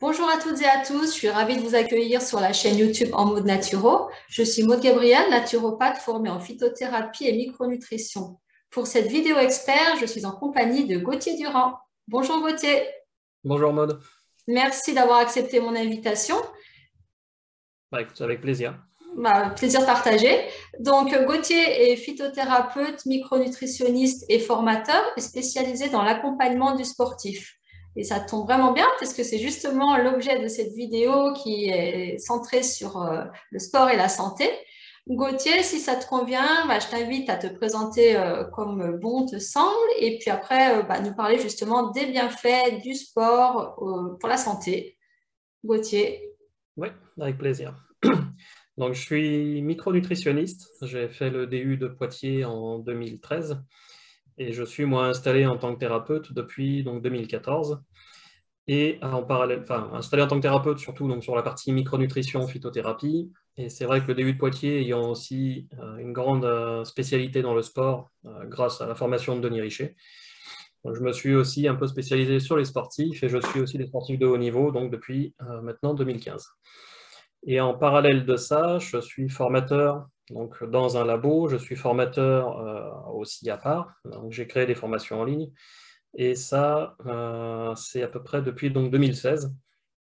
Bonjour à toutes et à tous, je suis ravie de vous accueillir sur la chaîne YouTube En mode naturo. Je suis Maud Gabrielle, naturopathe formée en phytothérapie et micronutrition. Pour cette vidéo expert, je suis en compagnie de Gauthier Durand. Bonjour Gauthier. Bonjour Maud. Merci d'avoir accepté mon invitation. Écoute, avec plaisir. Plaisir partagé. Donc, Gauthier est phytothérapeute, micronutritionniste et formateur spécialisé dans l'accompagnement du sportif. Et ça tombe vraiment bien parce que c'est justement l'objet de cette vidéo qui est centrée sur le sport et la santé. Gauthier, si ça te convient, je t'invite à te présenter comme bon te semble et puis après nous parler justement des bienfaits du sport pour la santé. Gauthier. Oui, avec plaisir. Donc, je suis micronutritionniste. J'ai fait le DU de Poitiers en 2013 et je suis moi installé en tant que thérapeute depuis donc 2014. Et en parallèle, enfin installé en tant que thérapeute surtout donc sur la partie micronutrition, phytothérapie. Et c'est vrai que le DU de Poitiers ayant aussi une grande spécialité dans le sport grâce à la formation de Denis Richer. Donc, je me suis aussi un peu spécialisé sur les sportifs et je suis aussi des sportifs de haut niveau donc depuis maintenant 2015. Et en parallèle de ça, je suis formateur donc dans un labo, je suis formateur aussi à part. Donc, j'ai créé des formations en ligne et ça, c'est à peu près depuis donc 2016.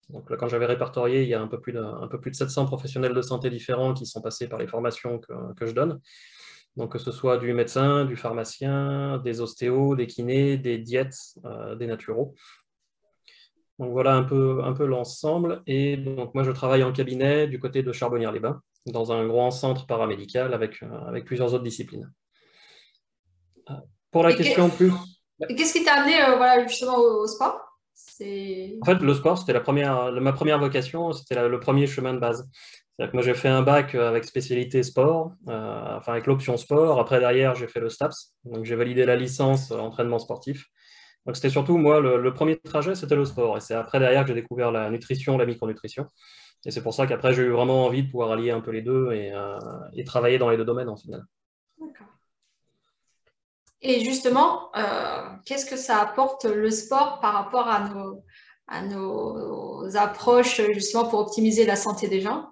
Donc là, quand j'avais répertorié, il y a un peu plus de 700 professionnels de santé différents qui sont passés par les formations que je donne. Donc que ce soit du médecin, du pharmacien, des ostéos, des kinés, des diètes, des naturaux. Donc voilà un peu l'ensemble. Et donc moi, je travaille en cabinet du côté de Charbonnières-les-Bains, dans un grand centre paramédical avec plusieurs autres disciplines. Pour la Et question plus... qu'est-ce qui t'a amené justement au sport? En fait, le sport, c'était ma première vocation, c'était le premier chemin de base. C'est-à-dire que moi, j'ai fait un bac avec spécialité sport, enfin avec l'option sport. Après, derrière, j'ai fait le STAPS, donc j'ai validé la licence entraînement sportif. Donc c'était surtout, moi, le premier trajet, c'était le sport. Et c'est après, derrière, que j'ai découvert la nutrition, la micronutrition. Et c'est pour ça qu'après, j'ai eu vraiment envie de pouvoir allier un peu les deux et travailler dans les deux domaines, en final. D'accord. Et justement, qu'est-ce que ça apporte le sport par rapport à nos approches justement pour optimiser la santé des gens?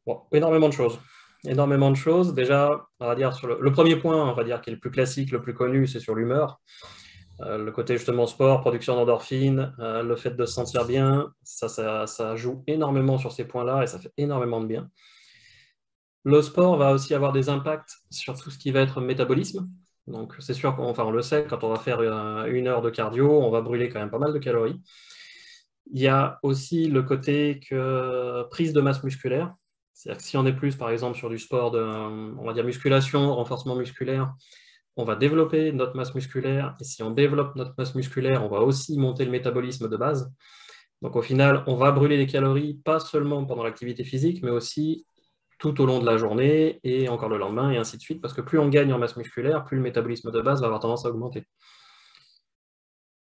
Bon, énormément de choses. Énormément de choses. Déjà, on va dire sur le premier point, on va dire qui est le plus classique, le plus connu, c'est sur l'humeur. Le côté justement sport, production d'endorphines, le fait de se sentir bien, ça joue énormément sur ces points-là et ça fait énormément de bien. Le sport va aussi avoir des impacts sur tout ce qui va être métabolisme. Donc c'est sûr on le sait, quand on va faire une heure de cardio, on va brûler quand même pas mal de calories. Il y a aussi le côté que prise de masse musculaire. C'est-à-dire que si on est plus, par exemple, sur du sport de, on va dire musculation, renforcement musculaire, on va développer notre masse musculaire. Et si on développe notre masse musculaire, on va aussi monter le métabolisme de base. Donc au final, on va brûler des calories, pas seulement pendant l'activité physique, mais aussi tout au long de la journée et encore le lendemain, et ainsi de suite. Parce que plus on gagne en masse musculaire, plus le métabolisme de base va avoir tendance à augmenter.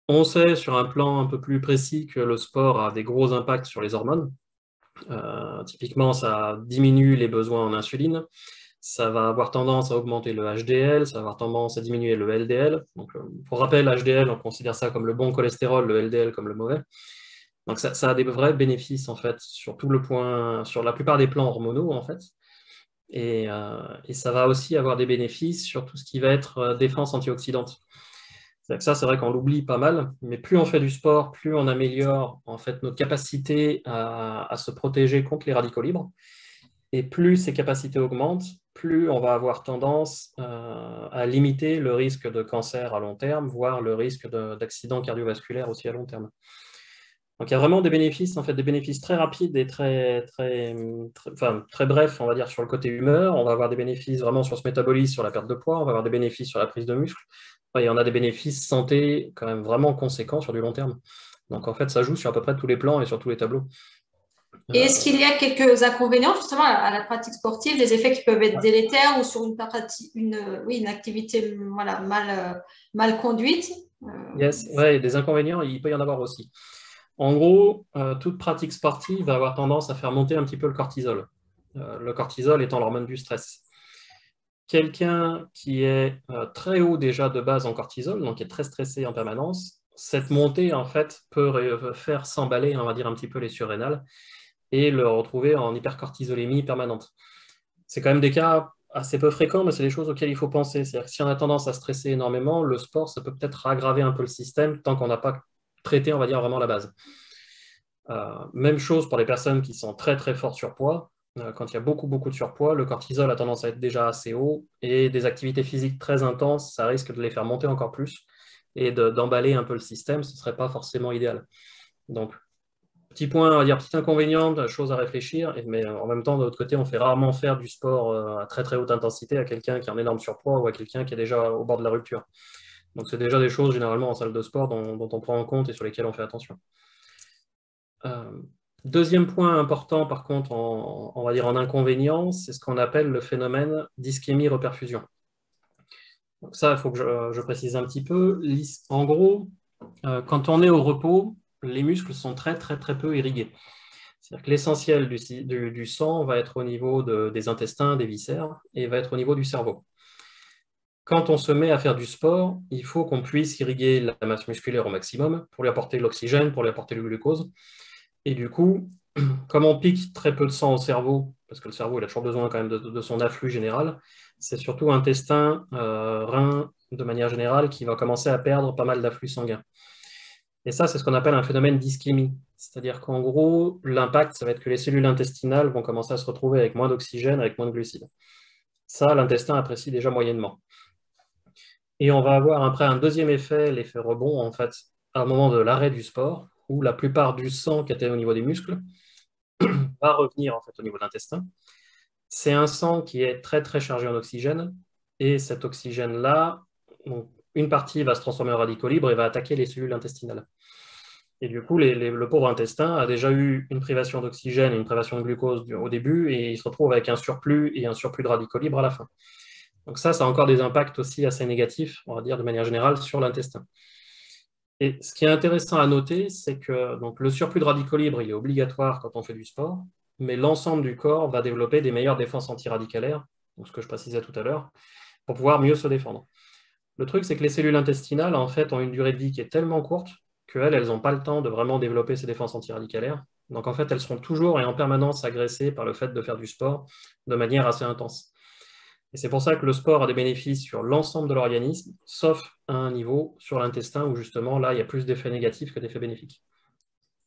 On sait sur un plan un peu plus précis que le sport a des gros impacts sur les hormones. Typiquement, ça diminue les besoins en insuline, ça va avoir tendance à augmenter le HDL, ça va avoir tendance à diminuer le LDL. Donc, pour rappel, HDL, on considère ça comme le bon cholestérol, le LDL comme le mauvais. Donc ça a des vrais bénéfices en fait sur tout le point, sur la plupart des plans hormonaux en fait. Et ça va aussi avoir des bénéfices sur tout ce qui va être défense antioxydante. Ça, c'est vrai qu'on l'oublie pas mal, mais plus on fait du sport, plus on améliore en fait notre capacité à se protéger contre les radicaux libres. Et plus ces capacités augmentent, plus on va avoir tendance à limiter le risque de cancer à long terme, voire le risque d'accident cardiovasculaire aussi à long terme. Donc il y a vraiment des bénéfices, en fait, des bénéfices très rapides et très brefs, on va dire, sur le côté humeur. On va avoir des bénéfices vraiment sur ce métabolisme, sur la perte de poids, on va avoir des bénéfices sur la prise de muscle. Et on a des bénéfices santé quand même vraiment conséquents sur du long terme. Donc en fait, ça joue sur à peu près tous les plans et sur tous les tableaux. Et est-ce qu'il y a quelques inconvénients justement à la pratique sportive, des effets qui peuvent être délétères ou sur une activité mal conduite? Yes, ouais, des inconvénients, il peut y en avoir aussi. En gros, toute pratique sportive va avoir tendance à faire monter un petit peu le cortisol. Le cortisol étant l'hormone du stress. Quelqu'un qui est très haut déjà de base en cortisol, donc qui est très stressé en permanence, cette montée, en fait, peut faire s'emballer, on va dire, un petit peu les surrénales et le retrouver en hypercortisolémie permanente. C'est quand même des cas assez peu fréquents, mais c'est des choses auxquelles il faut penser. C'est-à-dire que si on a tendance à stresser énormément, le sport, ça peut peut-être aggraver un peu le système tant qu'on n'a pas traité, on va dire, vraiment la base. Même chose pour les personnes qui sont très très fortes surpoids. Quand il y a beaucoup de surpoids, le cortisol a tendance à être déjà assez haut et des activités physiques très intenses, ça risque de les faire monter encore plus et d'emballer un peu le système, ce ne serait pas forcément idéal. Donc, petit point, on va dire, petit inconvénient, chose à réfléchir, mais en même temps, de l'autre côté, on fait rarement faire du sport à très très haute intensité à quelqu'un qui est en énorme surpoids ou à quelqu'un qui est déjà au bord de la rupture. Donc, c'est déjà des choses généralement en salle de sport dont on prend en compte et sur lesquelles on fait attention. Deuxième point important, par contre, on va dire en inconvénient, c'est ce qu'on appelle le phénomène d'ischémie-reperfusion. Donc ça, il faut que je précise un petit peu. En gros, quand on est au repos, les muscles sont très peu irrigués. C'est-à-dire que l'essentiel du sang va être au niveau des intestins, des viscères, et va être au niveau du cerveau. Quand on se met à faire du sport, il faut qu'on puisse irriguer la masse musculaire au maximum pour lui apporter l'oxygène, pour lui apporter le glucose. Et du coup, comme on pique très peu de sang au cerveau, parce que le cerveau il a toujours besoin quand même de son afflux général, c'est surtout intestin, rein, de manière générale, qui va commencer à perdre pas mal d'afflux sanguin. Et ça, c'est ce qu'on appelle un phénomène d'ischémie. C'est-à-dire qu'en gros, l'impact, ça va être que les cellules intestinales vont commencer à se retrouver avec moins d'oxygène, avec moins de glucides. Ça, l'intestin apprécie déjà moyennement. Et on va avoir après un deuxième effet, l'effet rebond, en fait, à un moment de l'arrêt du sport, où la plupart du sang qui était au niveau des muscles va revenir en fait au niveau de l'intestin. C'est un sang qui est très chargé en oxygène, et cet oxygène-là, une partie va se transformer en radicaux libres et va attaquer les cellules intestinales. Et du coup, le pauvre intestin a déjà eu une privation d'oxygène et une privation de glucose au début, et il se retrouve avec un surplus et un surplus de radicaux libres à la fin. Donc ça a encore des impacts aussi assez négatifs, on va dire de manière générale, sur l'intestin. Et ce qui est intéressant à noter, c'est que donc, le surplus de radicaux libres, il est obligatoire quand on fait du sport, mais l'ensemble du corps va développer des meilleures défenses antiradicalaires, donc ce que je précisais tout à l'heure, pour pouvoir mieux se défendre. Le truc, c'est que les cellules intestinales, en fait, ont une durée de vie qui est tellement courte qu'elles n'ont pas le temps de vraiment développer ces défenses antiradicalaires. Donc, en fait, elles seront toujours et en permanence agressées par le fait de faire du sport de manière assez intense. Et c'est pour ça que le sport a des bénéfices sur l'ensemble de l'organisme, sauf à un niveau sur l'intestin où justement, là, il y a plus d'effets négatifs que d'effets bénéfiques.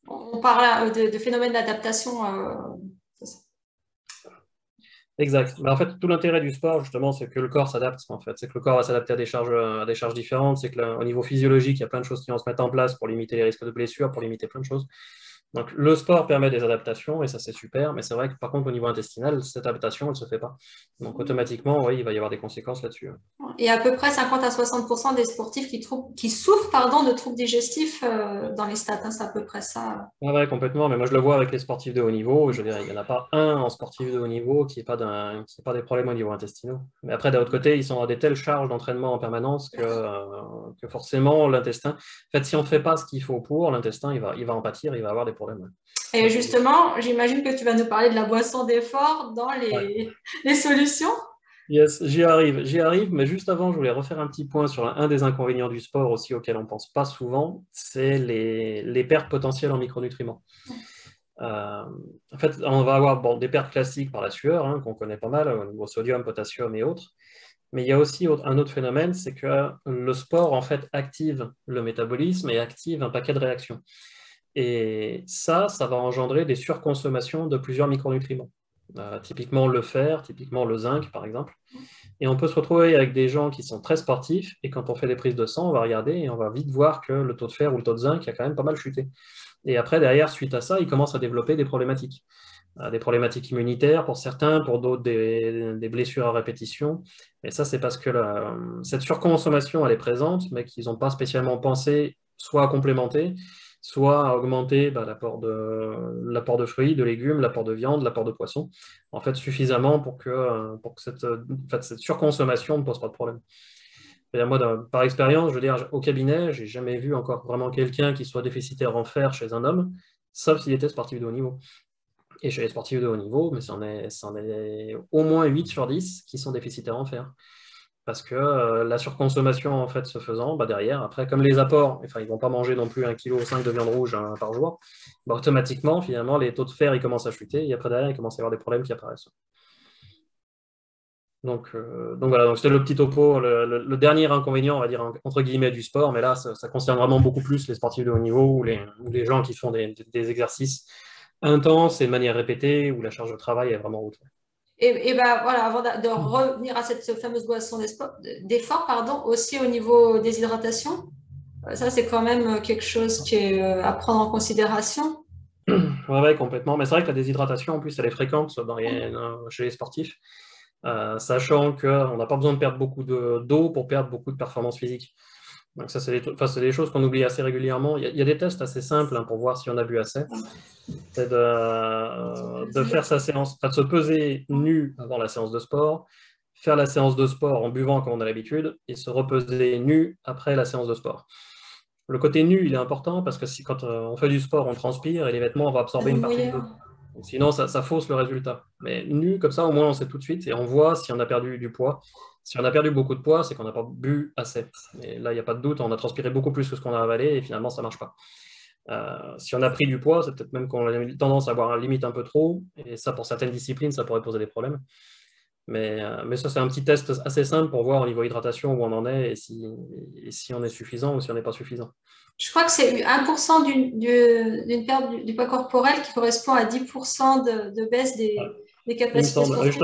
On parle de phénomènes d'adaptation. Exact. Mais en fait, tout l'intérêt du sport, justement, c'est que le corps s'adapte. En fait, c'est que le corps va s'adapter à des charges différentes. C'est qu'au niveau physiologique, il y a plein de choses qui vont se mettre en place pour limiter les risques de blessures, pour limiter plein de choses. Donc, le sport permet des adaptations et ça, c'est super. Mais c'est vrai que par contre, au niveau intestinal, cette adaptation, elle ne se fait pas. Donc, automatiquement, oui, il va y avoir des conséquences là-dessus. Et à peu près 50 à 60% des sportifs qui souffrent de troubles digestifs dans les stats. Hein, c'est à peu près ça. Ouais, complètement. Mais moi, je le vois avec les sportifs de haut niveau. Je veux dire, il n'y en a pas un en sportif de haut niveau qui n'ait pas des problèmes au niveau intestinaux. Mais après, d'un autre côté, ils sont à des telles charges d'entraînement en permanence que forcément, l'intestin. En fait, si on ne fait pas ce qu'il faut pour, l'intestin, il va en pâtir, il va avoir des problèmes. Et justement, j'imagine que tu vas nous parler de la boisson d'effort dans les solutions. Yes, j'y arrive, mais juste avant, je voulais refaire un petit point sur un des inconvénients du sport aussi auquel on ne pense pas souvent, c'est les pertes potentielles en micronutriments. En fait, on va avoir des pertes classiques par la sueur, hein, qu'on connaît pas mal, au niveau sodium, potassium et autres. Mais il y a aussi un autre phénomène, c'est que le sport, en fait, active le métabolisme et active un paquet de réactions. Et ça va engendrer des surconsommations de plusieurs micronutriments. Typiquement le fer, typiquement le zinc, par exemple. Et on peut se retrouver avec des gens qui sont très sportifs, et quand on fait des prises de sang, on va regarder et on va vite voir que le taux de fer ou le taux de zinc a quand même pas mal chuté. Et après, derrière, suite à ça, ils commencent à développer des problématiques. Des problématiques immunitaires pour certains, pour d'autres, des blessures à répétition. Et ça, c'est parce que cette surconsommation, elle est présente, mais qu'ils n'ont pas spécialement pensé soit à complémenter, soit à augmenter l'apport de fruits, de légumes, l'apport de viande, l'apport de poisson, en fait, suffisamment pour que cette surconsommation ne pose pas de problème. Moi, par expérience, je veux dire, au cabinet, j'ai jamais vu encore vraiment quelqu'un qui soit déficitaire en fer chez un homme, sauf s'il était sportif de haut niveau. Et chez les sportifs de haut niveau, mais c'en est au moins 8 sur 10 qui sont déficitaires en fer. parce que la surconsommation en fait se faisant, bah, derrière, après, comme les apports, enfin, ils ne vont pas manger non plus 1,5 kg de viande rouge par jour, bah, automatiquement, finalement, les taux de fer ils commencent à chuter, et après derrière, il commence à y avoir des problèmes qui apparaissent. Donc voilà, donc c'était le petit topo, le dernier inconvénient, on va dire, entre guillemets, du sport, mais là, ça concerne vraiment beaucoup plus les sportifs de haut niveau ou les gens qui font des exercices intenses et de manière répétée, où la charge de travail est vraiment haute. Et ben voilà, avant de revenir à cette fameuse boisson d'effort, pardon, aussi au niveau des hydratations, ça c'est quand même quelque chose qui est à prendre en considération. Ouais, complètement. Mais c'est vrai que la déshydratation, en plus, elle est fréquente chez les sportifs, sachant qu'on n'a pas besoin de perdre beaucoup d'eau pour perdre beaucoup de performance physique. Donc ça, c'est des choses qu'on oublie assez régulièrement. Il y a des tests assez simples pour voir si on a bu assez. C'est de faire sa séance, de se peser nu avant la séance de sport, faire la séance de sport en buvant comme on a l'habitude, et se repeser nu après la séance de sport. Le côté nu, il est important parce que quand on fait du sport, on transpire et les vêtements vont absorber une partie de l'eau. Sinon, ça fausse le résultat. Mais nu, comme ça, au moins, on sait tout de suite et on voit si on a perdu du poids. Si on a perdu beaucoup de poids, c'est qu'on n'a pas bu assez. Et là, il n'y a pas de doute, on a transpiré beaucoup plus que ce qu'on a avalé et finalement, ça ne marche pas. Si on a pris du poids, c'est peut-être même qu'on a tendance à avoir limite un peu trop. Et ça, pour certaines disciplines, ça pourrait poser des problèmes. Mais ça, c'est un petit test assez simple pour voir au niveau hydratation où on en est et si on est suffisant ou si on n'est pas suffisant. Je crois que c'est 1% d'une perte du poids corporel qui correspond à 10% de baisse des Il me capacités semble. sportives, c'est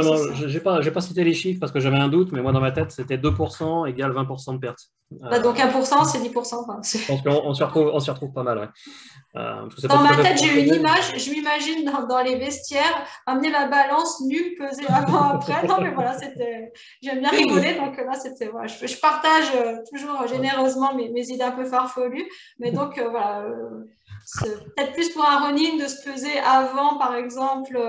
Justement, ça? j'ai pas cité les chiffres parce que j'avais un doute, mais moi, dans ma tête, c'était 2% égale 20% de perte. Bah, donc 1%, c'est 10%. Quoi. Je pense on s'y retrouve pas mal. Ouais. Parce que c'est pas Dans tout à ma fait tête, j'ai une proportionnel. image, je m'imagine dans les vestiaires, amener la balance nue, peser avant, après. Non, mais voilà, j'aime bien rigoler, donc là, voilà, je partage toujours généreusement mes idées un peu farfelues, mais donc voilà, c'est peut-être plus pour un running de se peser avant, par exemple,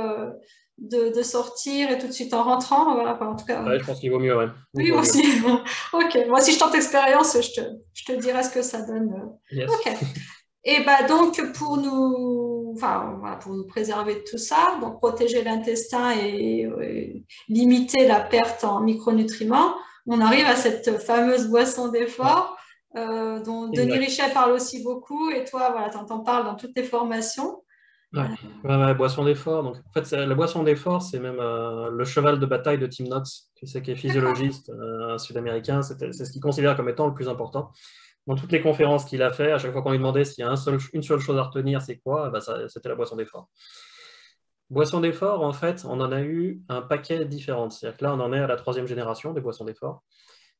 de sortir et tout de suite en rentrant, voilà, quoi, en tout cas. Ouais, je pense qu'il vaut mieux. Ouais. Il Oui, vaut moi mieux. aussi. Ok, moi, si je tente l'expérience, je te dirai ce que ça donne. Yes. Ok. Et bah donc enfin, voilà, pour nous préserver de tout ça, donc protéger l'intestin et limiter la perte en micronutriments, on arrive à cette fameuse boisson Ouais, d'effort dont Denis exact. Richet parle aussi beaucoup et toi, voilà, tu en parles dans toutes tes formations. Ouais. Ouais, boisson d'effort. Donc, en fait, la boisson d'effort, c'est même le cheval de bataille de Tim Knox, tu sais, qui est D'accord. physiologiste sud-américain. C'est ce qu'il considère comme étant le plus important. Dans toutes les conférences qu'il a fait, à chaque fois qu'on lui demandait s'il y a une seule chose à retenir, c'est quoi? Bah, c'était la boisson d'effort. Boisson d'effort, en fait, on en a eu un paquet différent. C'est-à-dire que là, on en est à la 3e génération des boissons d'effort,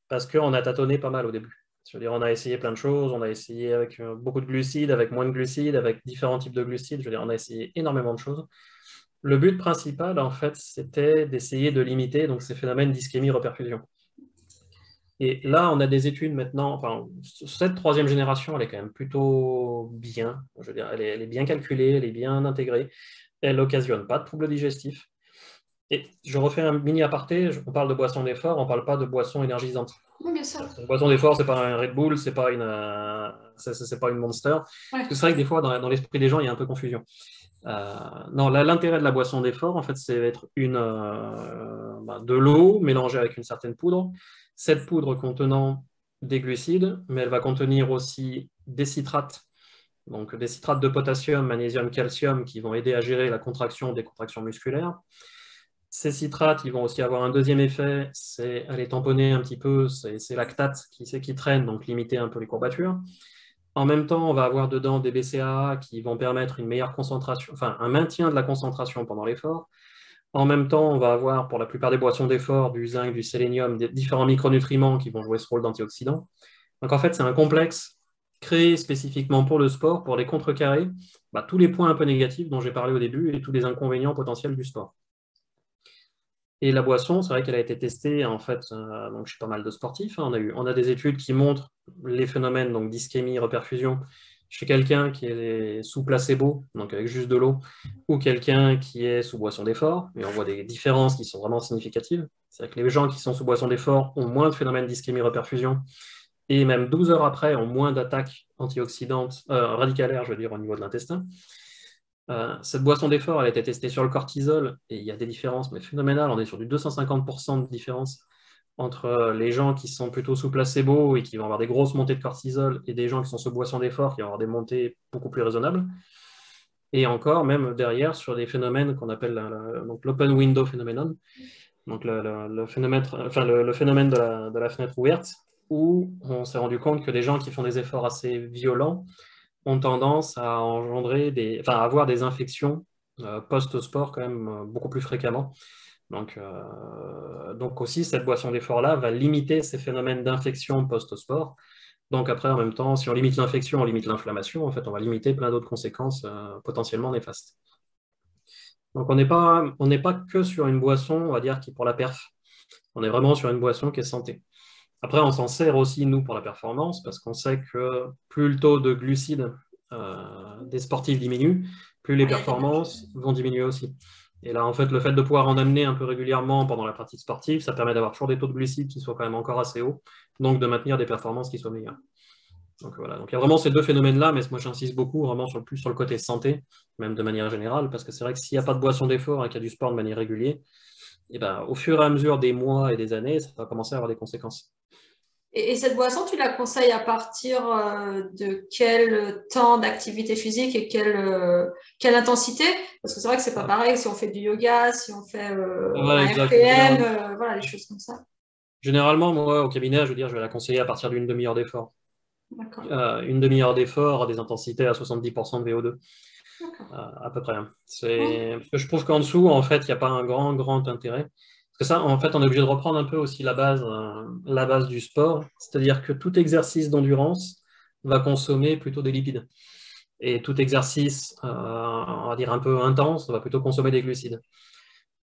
parce qu'on a tâtonné pas mal au début. Je veux dire, on a essayé plein de choses, on a essayé avec beaucoup de glucides, avec moins de glucides, avec différents types de glucides. Je veux dire, on a essayé énormément de choses. Le but principal, en fait, c'était d'essayer de limiter donc, ces phénomènes d'ischémie-reperfusion. Et là, on a des études maintenant, enfin, cette 3e génération, elle est quand même plutôt bien. Je veux dire, elle est bien calculée, elle est bien intégrée. Elle n'occasionne pas de troubles digestifs. Et je refais un mini aparté, on parle de boisson d'effort, on ne parle pas de boisson énergisante. Oui, bien sûr. Une boisson d'effort, c'est pas un Red Bull, c'est pas une Monster. Parce que Ouais. c'est vrai que des fois, dans l'esprit des gens, il y a un peu confusion. Non, l'intérêt de la boisson d'effort, en fait, c'est être de l'eau mélangée avec une certaine poudre. Cette poudre contenant des glucides, mais elle va contenir aussi des citrates, donc des citrates de potassium, magnésium, calcium, qui vont aider à gérer la contraction des contractions musculaires. Ces citrates, ils vont aussi avoir un deuxième effet, c'est aller tamponner un petit peu ces lactates qui traînent, donc limiter un peu les courbatures. En même temps, on va avoir dedans des BCAA qui vont permettre une meilleure concentration, enfin un maintien de la concentration pendant l'effort. En même temps, on va avoir pour la plupart des boissons d'effort du zinc, du sélénium, des différents micronutriments qui vont jouer ce rôle d'antioxydant. Donc en fait, c'est un complexe créé spécifiquement pour le sport, pour les contrecarrer tous les points un peu négatifs dont j'ai parlé au début et tous les inconvénients potentiels du sport. Et la boisson, c'est vrai qu'elle a été testée en fait, donc chez pas mal de sportifs. Hein. On a des études qui montrent les phénomènes donc d'ischémie, reperfusion chez quelqu'un qui est sous placebo, donc avec juste de l'eau, ou quelqu'un qui est sous boisson d'effort. Et on voit des différences qui sont vraiment significatives. C'est-à-dire que les gens qui sont sous boisson d'effort ont moins de phénomènes d'ischémie, reperfusion, et même 12 heures après ont moins d'attaques antioxydantes, radicalaires, je veux dire, au niveau de l'intestin. Cette boisson d'effort, elle a été testée sur le cortisol et il y a des différences mais phénoménales. On est sur du 250% de différence entre les gens qui sont plutôt sous placebo et qui vont avoir des grosses montées de cortisol et des gens qui sont sous boisson d'effort qui vont avoir des montées beaucoup plus raisonnables. Et encore, même derrière, sur des phénomènes qu'on appelle l'open window phenomenon, donc le phénomène, enfin, le phénomène de la fenêtre ouverte, où on s'est rendu compte que des gens qui font des efforts assez violents ont tendance à à avoir des infections post-sport quand même beaucoup plus fréquemment. Donc aussi, cette boisson d'effort-là va limiter ces phénomènes d'infection post-sport. Donc après, en même temps, si on limite l'infection, on limite l'inflammation, en fait, on va limiter plein d'autres conséquences potentiellement néfastes. Donc on n'est pas que sur une boisson, on va dire, qui est pour la perf. On est vraiment sur une boisson qui est santé. Après, on s'en sert aussi, nous, pour la performance, parce qu'on sait que plus le taux de glucides des sportifs diminue, plus les performances vont diminuer aussi. Et là, en fait, le fait de pouvoir en amener un peu régulièrement pendant la pratique sportive, ça permet d'avoir toujours des taux de glucides qui soient quand même encore assez hauts, donc de maintenir des performances qui soient meilleures. Donc voilà, donc il y a vraiment ces deux phénomènes-là, mais moi j'insiste beaucoup vraiment plus sur le côté santé, même de manière générale, parce que c'est vrai que s'il n'y a pas de boisson d'effort et qu'il y a du sport de manière régulière, et ben, au fur et à mesure des mois et des années, ça va commencer à avoir des conséquences. Et cette boisson, tu la conseilles à partir de quel temps d'activité physique et quelle intensité? Parce que c'est vrai que c'est pas pareil si on fait du yoga, si on fait Ouais, un exact. RPM, voilà, les choses comme ça. Généralement, moi, au cabinet, je veux dire, je vais la conseiller à partir d'une demi-heure d'effort. D'accord. Une demi-heure d'effort à des intensités à 70% de VO2, D'accord. à peu près. Mmh. Parce que je trouve qu'en dessous, en fait, il n'y a pas un grand intérêt. Parce que ça, en fait, on est obligé de reprendre un peu aussi la base du sport. C'est-à-dire que tout exercice d'endurance va consommer plutôt des lipides. Et tout exercice, on va dire un peu intense, va plutôt consommer des glucides.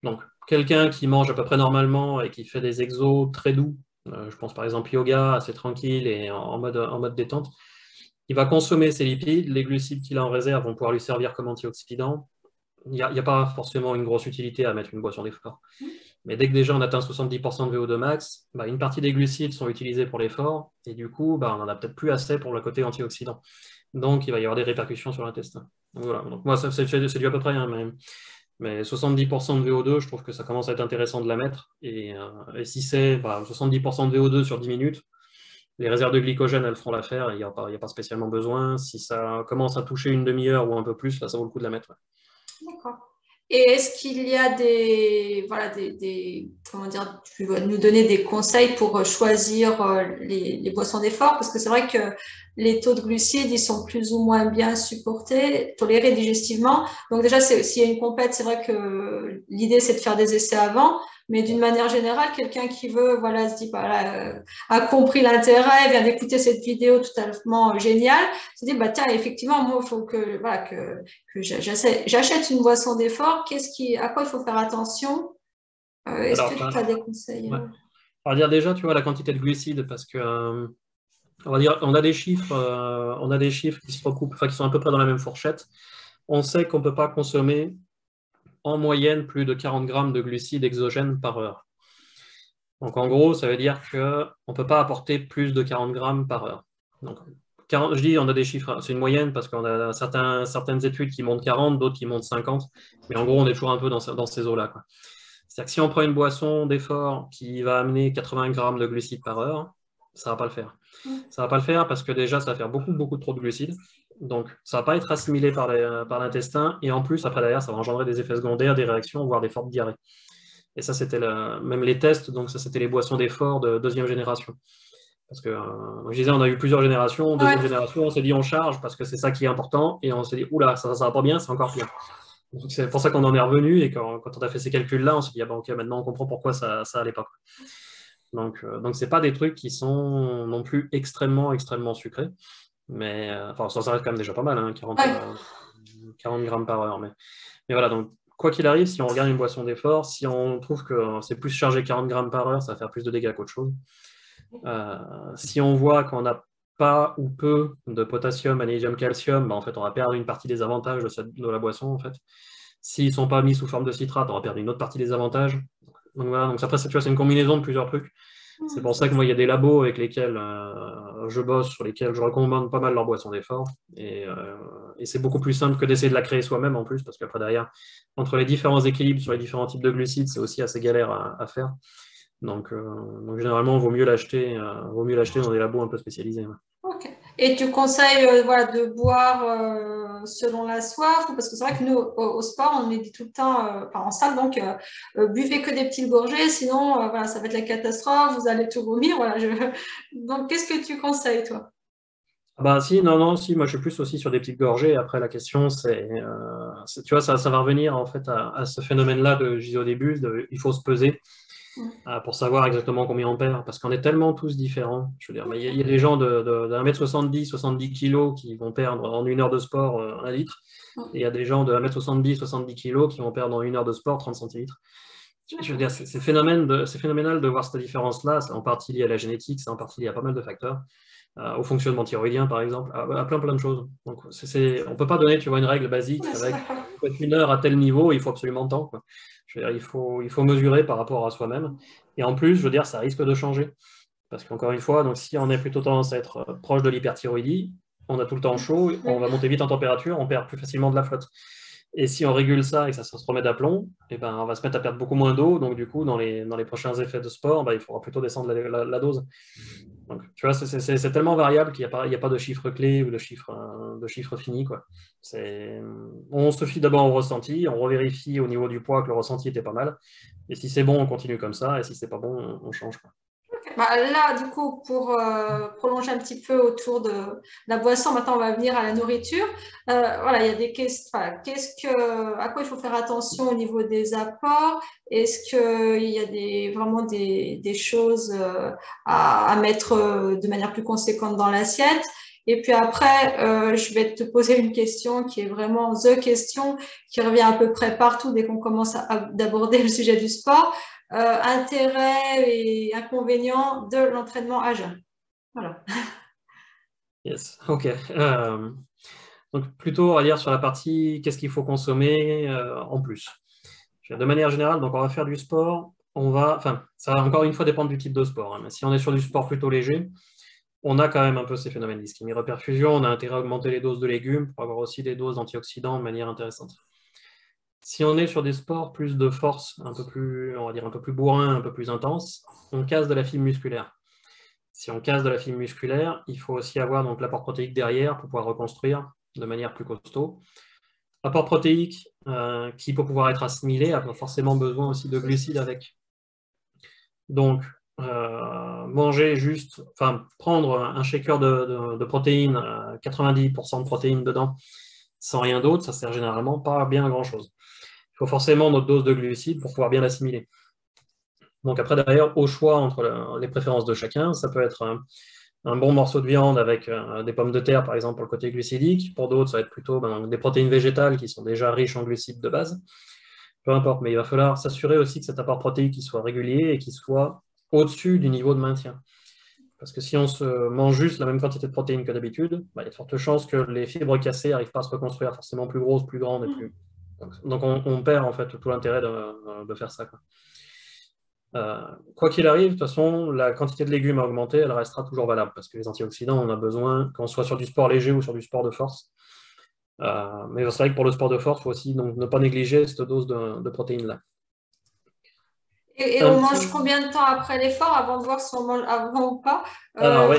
Donc, quelqu'un qui mange à peu près normalement et qui fait des exos très doux, je pense par exemple yoga, assez tranquille et en mode détente, il va consommer ses lipides, les glucides qu'il a en réserve vont pouvoir lui servir comme antioxydant. Il n'y a pas forcément une grosse utilité à mettre une boisson d'effort. Mais dès que déjà on atteint 70% de VO2 max, bah, une partie des glucides sont utilisés pour l'effort et du coup, bah, on n'en a peut-être plus assez pour le côté antioxydant. Donc, il va y avoir des répercussions sur l'intestin. Donc, voilà. Donc, moi, c'est du à peu près, hein, mais 70% de VO2, je trouve que ça commence à être intéressant de la mettre. Et si c'est 70% de VO2 sur 10 minutes, les réserves de glycogène, elles feront l'affaire, il n'y a pas spécialement besoin. Si ça commence à toucher une demi-heure ou un peu plus, là, ça vaut le coup de la mettre. D'accord. Et est-ce qu'il y a voilà, comment dire, tu vas nous donner des conseils pour choisir les boissons d'effort? Parce que c'est vrai que les taux de glucides, ils sont plus ou moins bien supportés, tolérés digestivement. Donc déjà, s'il y a une compète, c'est vrai que l'idée, c'est de faire des essais avant. Mais d'une manière générale, quelqu'un qui veut, voilà, se dit, voilà, a compris l'intérêt, vient d'écouter cette vidéo totalement géniale, se dit, bah tiens, effectivement, moi, il faut voilà, que j'achète une boisson d'effort, à quoi il faut faire attention? Est-ce Alors, que tu as des conseils? ouais. On va dire déjà, tu vois, la quantité de glucides, parce que on va dire, on a des chiffres qui se recoupent, enfin, qui sont à peu près dans la même fourchette. On sait qu'on ne peut pas consommer en moyenne plus de 40 grammes de glucides exogènes par heure. Donc en gros, ça veut dire qu'on ne peut pas apporter plus de 40 grammes par heure. Donc, je dis on a des chiffres, c'est une moyenne parce qu'on a certaines études qui montrent 40, d'autres qui montrent 50, mais en gros, on est toujours un peu dans ces eaux-là. C'est-à-dire que si on prend une boisson d'effort qui va amener 80 grammes de glucides par heure, ça ne va pas le faire. Ça ne va pas le faire parce que déjà, ça va faire beaucoup trop de glucides. Donc, ça ne va pas être assimilé par l'intestin. Et en plus, après, derrière, ça va engendrer des effets secondaires, des réactions, voire des fortes diarrhées. Et ça, c'était même les tests. Donc, ça, c'était les boissons d'effort de deuxième génération. Parce que, je disais, on a eu plusieurs générations. Deuxième génération, on s'est dit, on charge parce que c'est ça qui est important. Et on s'est dit, oula, ça va pas bien, c'est encore pire. Donc, c'est pour ça qu'on en est revenu. Et quand on a fait ces calculs-là, on s'est dit, ah ben, ok, maintenant, on comprend pourquoi ça allait pas. Donc, ce n'est pas des trucs qui sont non plus extrêmement sucrés. Mais ça reste quand même déjà pas mal, hein, 40 grammes par heure. Mais voilà, donc quoi qu'il arrive, si on regarde une boisson d'effort, si on trouve que c'est plus chargé 40 grammes par heure, ça va faire plus de dégâts qu'autre chose. Si on voit qu'on n'a pas ou peu de potassium, magnésium, calcium, en fait, on va perdre une partie des avantages de la boisson. En fait. S'ils ne sont pas mis sous forme de citrate, on va perdre une autre partie des avantages. Donc voilà, donc après, tu vois, c'est une combinaison de plusieurs trucs. C'est pour ça que moi, il y a des labos avec lesquels je bosse, sur lesquels je recommande pas mal leur boisson d'effort. Et c'est beaucoup plus simple que d'essayer de la créer soi-même en plus, parce qu'après derrière, entre les différents équilibres sur les différents types de glucides, c'est aussi assez galère à faire. Donc généralement, il vaut mieux l'acheter dans des labos un peu spécialisés. Ouais. Ok. Et tu conseilles voilà, de boire selon la soif, parce que c'est vrai que nous, au sport, on est dit tout le temps, enfin en salle, donc buvez que des petites gorgées, sinon voilà, ça va être la catastrophe, vous allez tout vomir. Voilà, Donc, qu'est-ce que tu conseilles, toi? Bah si, non, si, moi je suis plus aussi sur des petites gorgées. Après, la question, tu vois, ça va revenir en fait à ce phénomène-là je disais au début, il faut se peser pour savoir exactement combien on perd, parce qu'on est tellement tous différents. Je veux dire, mais il y a des gens d'un mètre 70, 70 kilos qui vont perdre en 1 heure de sport 1 litre, et il y a des gens de 1 mètre 70, 70 kilos qui vont perdre en 1 heure de sport 30 centilitres. Je veux dire, c'est phénoménal de voir cette différence-là. C'est en partie lié à la génétique, c'est en partie lié à pas mal de facteurs, au fonctionnement thyroïdien par exemple, à plein de choses. Donc, on ne peut pas donner, tu vois, une règle basique avec 1 heure à tel niveau, il faut absolument tant, quoi. Je veux dire, il faut mesurer par rapport à soi-même. Et en plus, je veux dire, ça risque de changer. Parce qu'encore une fois, donc, si on est plutôt tendance à être proche de l'hyperthyroïdie, on a tout le temps chaud, on va monter vite en température, on perd plus facilement de la flotte. Et si on régule ça et que ça se remet d'aplomb, eh ben, on va se mettre à perdre beaucoup moins d'eau. Donc, du coup, dans les prochains effets de sport, il faudra plutôt descendre la dose. Donc, tu vois, c'est tellement variable qu'il n'y a pas de chiffre clé ou de chiffre fini, quoi. On se fie d'abord au ressenti, on revérifie au niveau du poids que le ressenti était pas mal. Et si c'est bon, on continue comme ça. Et si c'est pas bon, on change, quoi. Bah, là, du coup, pour prolonger un petit peu autour de la boisson, maintenant on va venir à la nourriture. Voilà, il y a des questions. Enfin, à quoi il faut faire attention au niveau des apports? Est-ce qu'il y a vraiment des choses à mettre de manière plus conséquente dans l'assiette? Et puis après, je vais te poser une question qui est vraiment the question, qui revient à peu près partout dès qu'on commence d'aborder le sujet du sport. Intérêts et inconvénients de l'entraînement à jeun. Voilà. Yes, ok. Donc plutôt, on va dire sur la partie qu'est-ce qu'il faut consommer en plus. De manière générale, donc on va faire du sport, ça va encore une fois dépendre du type de sport, hein, mais si on est sur du sport plutôt léger, on a quand même un peu ces phénomènes d'ischémie reperfusion, on a intérêt à augmenter les doses de légumes pour avoir aussi des doses d'antioxydants de manière intéressante. Si on est sur des sports plus de force, on va dire un peu plus bourrin, un peu plus intense, on casse de la fibre musculaire. Si on casse de la fibre musculaire, il faut aussi avoir donc l'apport protéique derrière pour pouvoir reconstruire de manière plus costaud. Apport protéique qui, pour pouvoir être assimilé, a forcément besoin aussi de glucides avec. Donc, prendre un shaker de protéines, 90% de protéines dedans, sans rien d'autre, ça sert généralement pas bien à grand-chose. Il faut forcément notre dose de glucides pour pouvoir bien l'assimiler. Donc après, derrière, au choix entre les préférences de chacun, ça peut être un bon morceau de viande avec des pommes de terre, par exemple, pour le côté glucidique. Pour d'autres, ça va être plutôt des protéines végétales qui sont déjà riches en glucides de base. Peu importe, mais il va falloir s'assurer aussi que cet apport protéique soit régulier et qu'il soit au-dessus du niveau de maintien. Parce que si on se mange juste la même quantité de protéines que d'habitude, il y a de fortes chances que les fibres cassées n'arrivent pas à se reconstruire forcément plus grosses, plus grandes et plus. Donc on perd en fait tout l'intérêt de faire ça, quoi. Quoi qu'il arrive, de toute façon, la quantité de légumes à augmenter, elle restera toujours valable parce que les antioxydants, on a besoin, qu'on soit sur du sport léger ou sur du sport de force. Mais c'est vrai que pour le sport de force, il faut aussi donc, ne pas négliger cette dose de protéines-là. Et on mange combien de temps après l'effort avant de voir si on mange avant ou pas? Alors,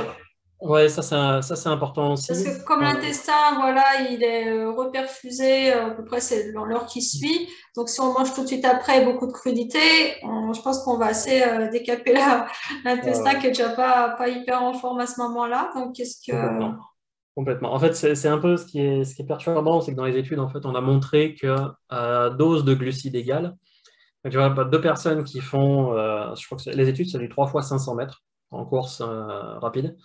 ouais, ça c'est important aussi. Parce que comme l'intestin, voilà, il est reperfusé, à peu près c'est dans l'heure qui suit. Donc si on mange tout de suite après beaucoup de crudités, je pense qu'on va assez décaper l'intestin qui est déjà pas hyper en forme à ce moment-là. Donc qu'est-ce que... Complètement. En fait, c'est un peu ce qui est perturbant, c'est que dans les études, en fait, on a montré que dose de glucides égale, tu vois, deux personnes qui font, je crois que les études, c'est du 3 fois 500 mètres en course rapide.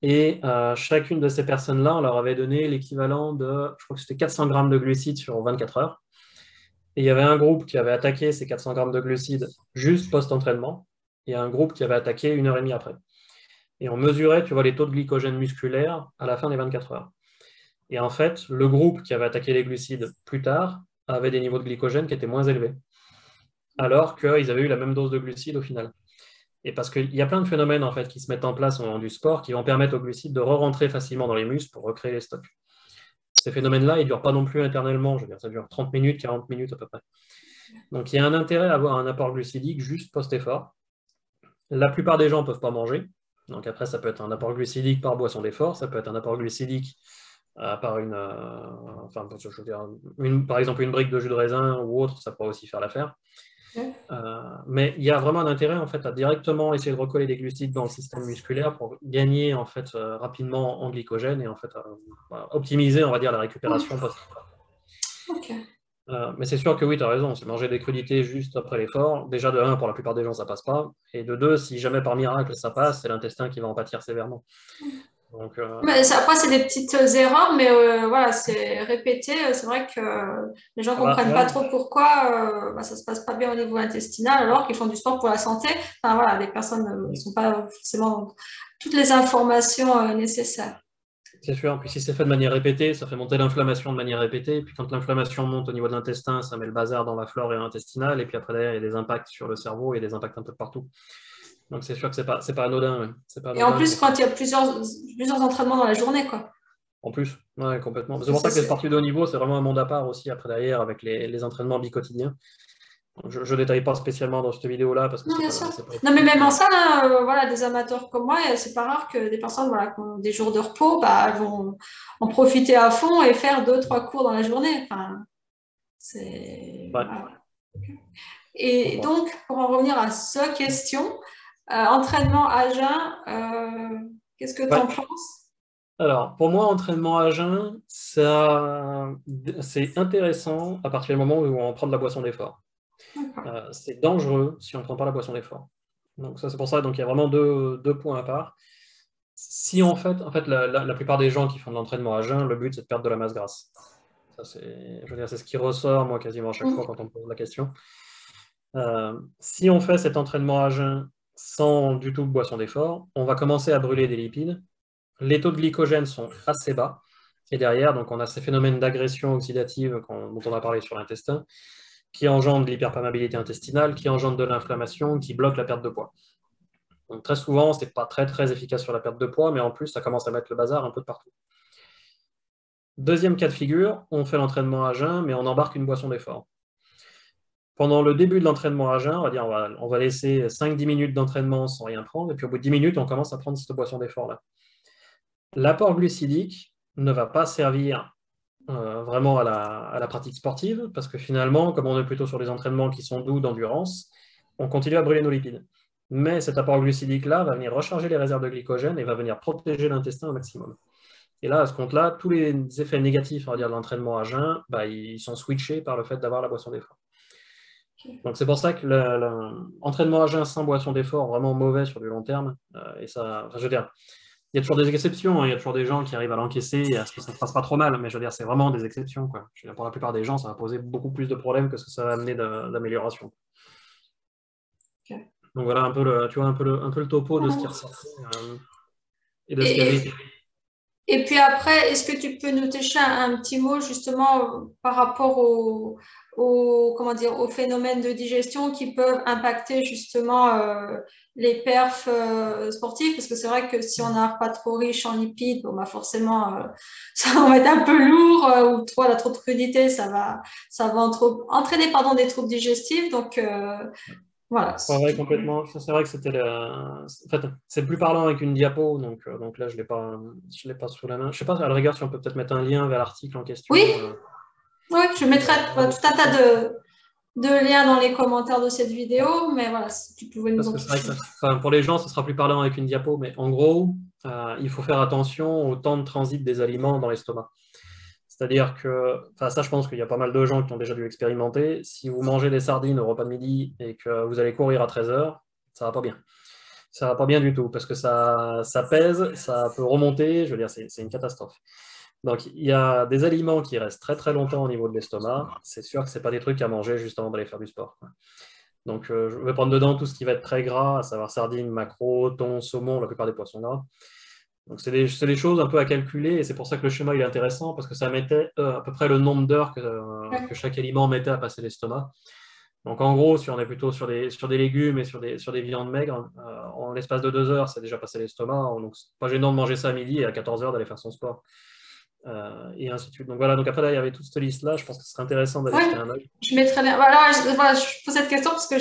Et chacune de ces personnes-là, on leur avait donné l'équivalent de, je crois que c'était 400 grammes de glucides sur 24 heures. Et il y avait un groupe qui avait attaqué ces 400 grammes de glucides juste post-entraînement, et un groupe qui avait attaqué 1 heure et demie après. Et on mesurait, tu vois, les taux de glycogène musculaire à la fin des 24 heures. Et en fait, le groupe qui avait attaqué les glucides plus tard avait des niveaux de glycogène qui étaient moins élevés, alors qu'ils avaient eu la même dose de glucides au final. Et parce qu'il y a plein de phénomènes en fait, qui se mettent en place au moment du sport qui vont permettre aux glucides de re-rentrer facilement dans les muscles pour recréer les stocks. Ces phénomènes-là, ils ne durent pas non plus éternellement, je veux dire, ça dure 30 minutes, 40 minutes à peu près. Donc il y a un intérêt à avoir un apport glucidique juste post-effort. La plupart des gens ne peuvent pas manger. Donc après, ça peut être un apport glucidique par boisson d'effort, ça peut être un apport glucidique par enfin, je veux dire, par exemple une brique de jus de raisin ou autre, ça pourrait aussi faire l'affaire. Ouais. Mais il y a vraiment un intérêt en fait à directement essayer de recoller des glucides dans le système musculaire pour gagner en fait rapidement en glycogène et en fait optimiser, on va dire, la récupération post. Ok. Mais c'est sûr que oui, tu as raison, c'est manger des crudités juste après l'effort. Déjà, de 1, pour la plupart des gens, ça passe pas. Et de 2, si jamais par miracle ça passe, c'est l'intestin qui va en pâtir sévèrement. Donc, Mais après, c'est des petites erreurs, mais voilà, c'est répété. C'est vrai que les gens ne comprennent pas ouais, trop pourquoi ça ne se passe pas bien au niveau intestinal alors qu'ils font du sport pour la santé. Enfin, voilà, les personnes ne sont pas forcément toutes les informations nécessaires. c'est sûr. Puis si c'est fait de manière répétée, ça fait monter l'inflammation de manière répétée. Et puis quand l'inflammation monte au niveau de l'intestin, ça met le bazar dans la flore intestinale. Et puis après, derrière, il y a des impacts sur le cerveau et des impacts un peu de partout. Donc c'est sûr que c'est pas anodin. Ouais. C'est pas Et en anodin. plus, quand il y a plusieurs entraînements dans la journée, quoi. En plus, ouais, complètement. Parce C'est que pour ça, ça que les c'est... sportifs de haut niveau, c'est vraiment un monde à part aussi après derrière avec les entraînements biquotidiens. Je ne détaille pas spécialement dans cette vidéo-là parce que Non, c'est bien pas, sûr. c'est pas Non, mais éthique, même en mais ça, voilà, des amateurs comme moi, c'est pas rare que des personnes voilà, qui ont des jours de repos elles vont en profiter à fond et faire 2, 3 cours dans la journée. Enfin, c'est... ouais, voilà. je Et comprends. donc, pour en revenir à cette question, entraînement à jeun, qu'est-ce que tu en Ouais. penses? Alors, pour moi, entraînement à jeun, c'est intéressant à partir du moment où on prend de la boisson d'effort. D'accord. C'est dangereux si on ne prend pas la boisson d'effort. Donc ça, c'est pour ça. Donc il y a vraiment deux points à part. Si en fait la plupart des gens qui font de l'entraînement à jeun, le but c'est de perdre de la masse grasse. Ça, je veux dire, c'est ce qui ressort, moi, quasiment à chaque fois quand on me pose la question. Si on fait cet entraînement à jeun sans du tout de boisson d'effort, on va commencer à brûler des lipides. Les taux de glycogène sont assez bas. Et derrière, donc, on a ces phénomènes d'agression oxydative dont on a parlé sur l'intestin, qui engendrent de l'hyperperméabilité intestinale, qui engendrent de l'inflammation, qui bloquent la perte de poids. Donc, très souvent, ce n'est pas très, très efficace sur la perte de poids, mais en plus, ça commence à mettre le bazar un peu de partout. Deuxième cas de figure, on fait l'entraînement à jeun, mais on embarque une boisson d'effort. Pendant le début de l'entraînement à jeun, on va laisser 5-10 minutes d'entraînement sans rien prendre, et puis au bout de 10 minutes, on commence à prendre cette boisson d'effort-là. L'apport glucidique ne va pas servir vraiment à la pratique sportive, parce que finalement, comme on est plutôt sur des entraînements qui sont doux d'endurance, on continue à brûler nos lipides. Mais cet apport glucidique-là va venir recharger les réserves de glycogène et va venir protéger l'intestin au maximum. Et là, à ce compte-là, tous les effets négatifs, on va dire, de l'entraînement à jeun, ils sont switchés par le fait d'avoir la boisson d'effort. Donc c'est pour ça que l'entraînement à jeun sans boisson d'effort, vraiment mauvais sur du long terme. Et ça, enfin, je veux dire, il y a toujours des exceptions, hein, il y a toujours des gens qui arrivent à l'encaisser et à ce que ça ne se passe pas trop mal, mais je veux dire, c'est vraiment des exceptions, quoi. Je veux dire, pour la plupart des gens, ça va poser beaucoup plus de problèmes que ce que ça va amener d'amélioration. Okay. Donc voilà tu vois, un peu le topo de ce qui ressort et de ce qui Et, avait et, été. et puis après, est-ce que tu peux nous toucher un petit mot justement par rapport comment dire, aux phénomènes de digestion qui peuvent impacter justement les perfs sportifs? Parce que c'est vrai que si on a un repas trop riche en lipides, bon, bah forcément, ça va être un peu lourd ou trop, la trop de crudité, ça va entraîner pardon, des troubles digestifs. Donc, voilà, Ouais, si ouais, tu peux. complètement. C'est vrai que en fait, c'est plus parlant avec une diapo, donc là, je l'ai pas sous la main. Je sais pas, à la rigueur, si on peut peut-être mettre un lien vers l'article en Oui, question oui, je mettrai dans la tout un tas description. de liens dans les commentaires de cette vidéo, mais voilà, si tu pouvais nous Parce en que c'est vrai que toucher. enfin, pour les gens, ce sera plus parlant avec une diapo, mais en gros, il faut faire attention au temps de transit des aliments dans l'estomac. C'est-à-dire que, enfin, ça, je pense qu'il y a pas mal de gens qui ont déjà dû expérimenter. Si vous mangez des sardines au repas de midi et que vous allez courir à 13 heures, ça va pas bien. Ça va pas bien du tout parce que ça pèse, ça peut remonter. Je veux dire, c'est une catastrophe. Donc, il y a des aliments qui restent très très longtemps au niveau de l'estomac. C'est sûr que c'est pas des trucs à manger juste avant d'aller faire du sport, quoi. Donc, je vais prendre dedans tout ce qui va être très gras, à savoir sardines, maquereaux, thon, saumon, la plupart des poissons gras. Donc, c'est des choses un peu à calculer et c'est pour ça que le schéma il est intéressant parce que ça mettait à peu près le nombre d'heures que chaque aliment mettait à passer l'estomac. Donc, en gros, si on est plutôt sur des légumes et sur des viandes maigres, en l'espace de 2 heures, c'est déjà passé l'estomac. Donc, c'est pas gênant de manger ça à midi et à 14 heures d'aller faire son sport. Et ainsi de suite. Donc voilà, donc après là, il y avait toute cette liste-là. Je pense que ce serait intéressant d'aller Oui, jeter un œil. je mettrai bien. Voilà, je pose cette question parce que